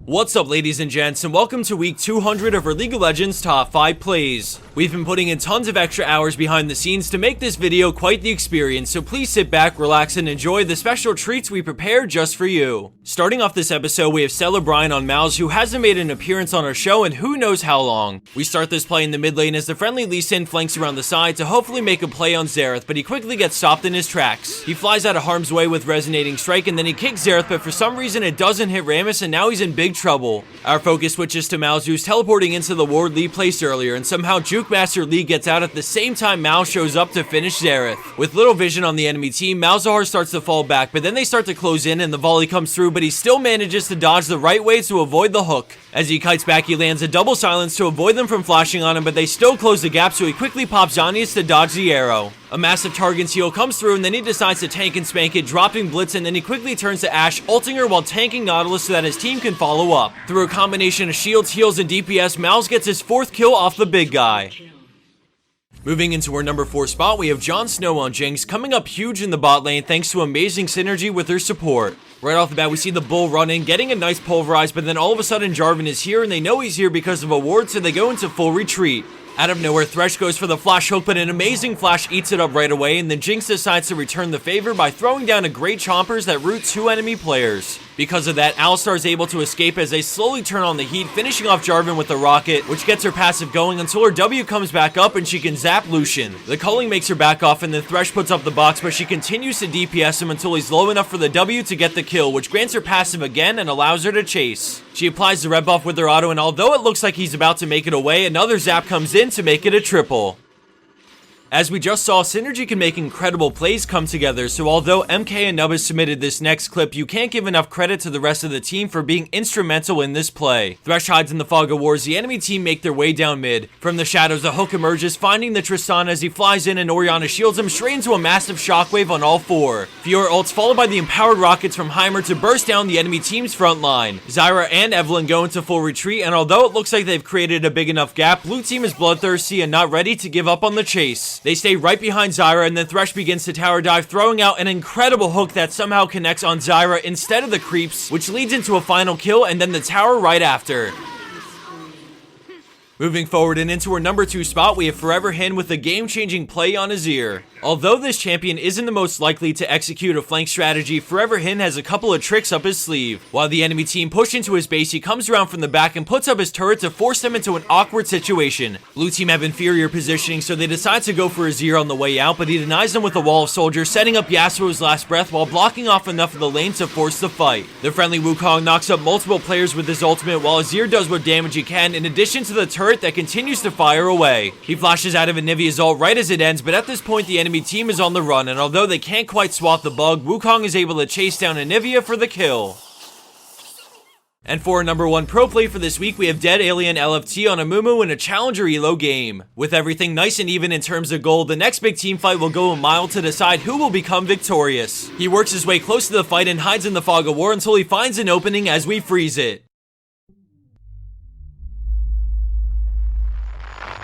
What's up, ladies and gents, and welcome to week 200 of our League of Legends top 5 plays. We've been putting in tons of extra hours behind the scenes to make this video quite the experience, so please sit back, relax, and enjoy the special treats we prepared just for you. Starting off this episode, we have Stella Bryan on Malzahar, who hasn't made an appearance on our show in who knows how long. We start this play in the mid lane as the friendly Lee Sin flanks around the side to hopefully make a play on Xerath, but he quickly gets stopped in his tracks. He flies out of harm's way with Resonating Strike, and then he kicks Xerath, but for some reason it doesn't hit Rammus, and now he's in big trouble. Our focus switches to Malzahar, who's teleporting into the ward Lee placed earlier, and somehow Juke Master Lee gets out at the same time Mal shows up to finish Xerath. With little vision on the enemy team, Malzahar starts to fall back, but then they start to close in and the volley comes through, but he still manages to dodge the right way to avoid the hook. As he kites back, he lands a double silence to avoid them from flashing on him, but they still close the gap, so he quickly pops Zhonya's to dodge the arrow. A massive Targon's heal comes through, and then he decides to tank and spank it, dropping Blitz, and then he quickly turns to Ashe, ulting her while tanking Nautilus so that his team can follow up. Through a combination of shields, heals, and DPS, Malz gets his 4th kill off the big guy. Moving into our number 4 spot, we have Jon Snow on Jinx, coming up huge in the bot lane thanks to amazing synergy with her support. Right off the bat, we see the bull run in, getting a nice pulverize, but then all of a sudden Jarvan is here, and they know he's here because of a ward, so they go into full retreat. Out of nowhere, Thresh goes for the flash hook, but an amazing flash eats it up right away, and then Jinx decides to return the favor by throwing down a great chompers that root 2 enemy players. Because of that, Alistar is able to escape as they slowly turn on the heat, finishing off Jarvan with the rocket, which gets her passive going until her W comes back up and she can zap Lucian. The culling makes her back off, and then Thresh puts up the box, but she continues to DPS him until he's low enough for the W to get the kill, which grants her passive again and allows her to chase. She applies the red buff with her auto, and although it looks like he's about to make it away, another zap comes in to make it a triple. As we just saw, synergy can make incredible plays come together, so although MK and Nubba submitted this next clip, you can't give enough credit to the rest of the team for being instrumental in this play. Thresh hides in the fog of war as the enemy team make their way down mid. From the shadows, the hook emerges, finding the Tristana as he flies in, and Orianna shields him straight into a massive shockwave on all 4. Fiora ults, followed by the empowered rockets from Heimer to burst down the enemy team's front line. Zyra and Evelynn go into full retreat, and although it looks like they've created a big enough gap, blue team is bloodthirsty and not ready to give up on the chase. They stay right behind Zyra, and then Thresh begins to tower dive, throwing out an incredible hook that somehow connects on Zyra instead of the creeps, which leads into a final kill and then the tower right after. Moving forward and into our number 2 spot, we have Forever Hin with a game-changing play on Azir. Although this champion isn't the most likely to execute a flank strategy, Forever Hin has a couple of tricks up his sleeve. While the enemy team push into his base, he comes around from the back and puts up his turret to force them into an awkward situation. Blue team have inferior positioning, so they decide to go for Azir on the way out, but he denies them with a wall of soldiers, setting up Yasuo's last breath while blocking off enough of the lane to force the fight. The friendly Wukong knocks up multiple players with his ultimate, while Azir does what damage he can, in addition to the turret that continues to fire away. He flashes out of Anivia's ult right as it ends, but at this point the enemy team is on the run, and although they can't quite swat the bug, Wukong is able to chase down Anivia for the kill. And for our number 1 pro play for this week, we have Dead Alien LFT on Amumu in a Challenger Elo game. With everything nice and even in terms of gold, the next big team fight will go a mile to decide who will become victorious. He works his way close to the fight and hides in the fog of war until he finds an opening as we freeze it.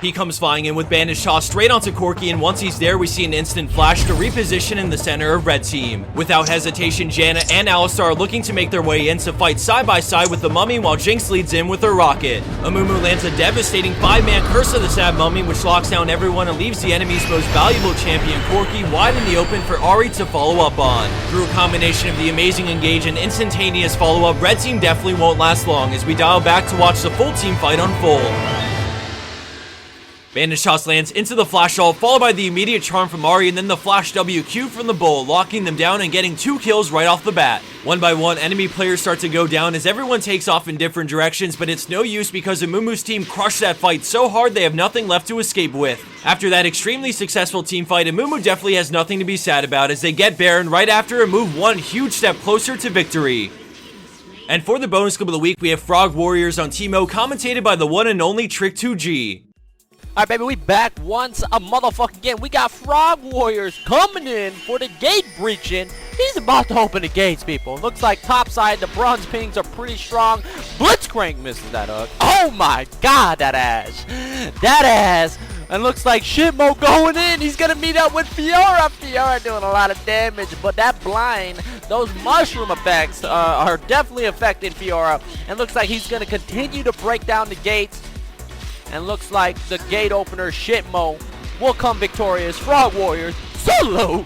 He comes flying in with Bandage Toss straight onto Corki, and once he's there, we see an instant flash to reposition in the center of red team. Without hesitation, Janna and Alistar are looking to make their way in to fight side by side with the Mummy, while Jinx leads in with her rocket. Amumu lands a devastating 5-man Curse of the Sad Mummy, which locks down everyone and leaves the enemy's most valuable champion, Corki, wide in the open for Ahri to follow up on. Through a combination of the amazing engage and instantaneous follow-up, red team definitely won't last long as we dial back to watch the full team fight unfold. Bandage Toss lands into the flash ult, followed by the immediate charm from Ahri, and then the flash WQ from the bull, locking them down and getting 2 kills right off the bat. One by one, enemy players start to go down as everyone takes off in different directions, but it's no use because Amumu's team crushed that fight so hard they have nothing left to escape with. After that extremely successful team fight, Amumu definitely has nothing to be sad about as they get Baron right after and move one huge step closer to victory. And for the bonus clip of the week, we have Frog Warriors on Teemo, commentated by the one and only Trick2G. Alright, baby, we back once a motherfucking again. We got Frog Warriors coming in for the gate breaching. He's about to open the gates, people. Looks like topside, the bronze pings are pretty strong. Blitzcrank misses that hook. Oh my god, that ass. That ass. And looks like Shitmo going in. He's going to meet up with Fiora. Fiora doing a lot of damage, but that blind those mushroom effects are definitely affecting Fiora. And looks like he's going to continue to break down the gates. And looks like the gate opener, Shitmo, will come victorious. Frog Warriors, salute!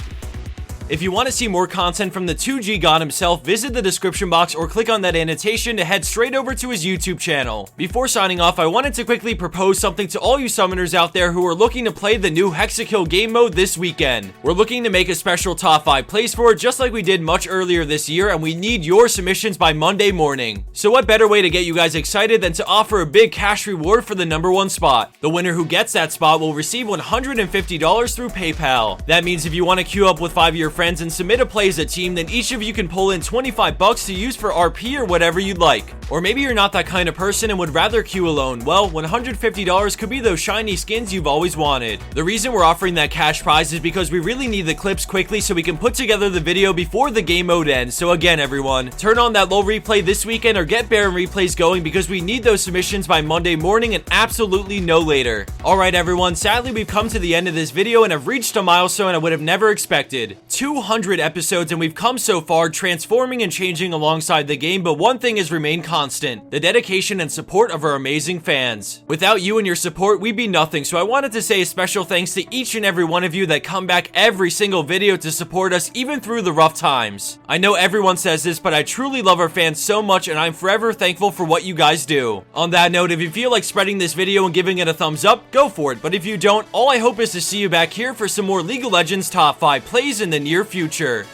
If you want to see more content from the 2G God himself, visit the description box or click on that annotation to head straight over to his YouTube channel. Before signing off, I wanted to quickly propose something to all you summoners out there who are looking to play the new Hexakill game mode this weekend. We're looking to make a special top 5 plays for it just like we did much earlier this year, and we need your submissions by Monday morning. So what better way to get you guys excited than to offer a big cash reward for the #1 spot. The winner who gets that spot will receive $150 through PayPal. That means if you want to queue up with 5 of your friends and submit a play as a team, then each of you can pull in $25 to use for RP or whatever you'd like. Or maybe you're not that kind of person and would rather queue alone. Well, $150 could be those shiny skins you've always wanted. The reason we're offering that cash prize is because we really need the clips quickly so we can put together the video before the game mode ends. So again, everyone, turn on that low replay this weekend or get Baron replays going because we need those submissions by Monday morning and absolutely no later. Alright everyone, sadly we've come to the end of this video and have reached a milestone I would have never expected. 200 episodes, and we've come so far, transforming and changing alongside the game, but one thing has remained constant: the dedication and support of our amazing fans. Without you and your support, we'd be nothing, so I wanted to say a special thanks to each and every one of you that come back every single video to support us even through the rough times. I know everyone says this, but I truly love our fans so much, and I'm forever thankful for what you guys do. On that note, if you feel like spreading this video and giving it a thumbs up, go for it, but if you don't, all I hope is to see you back here for some more League of Legends top 5 plays in the near future.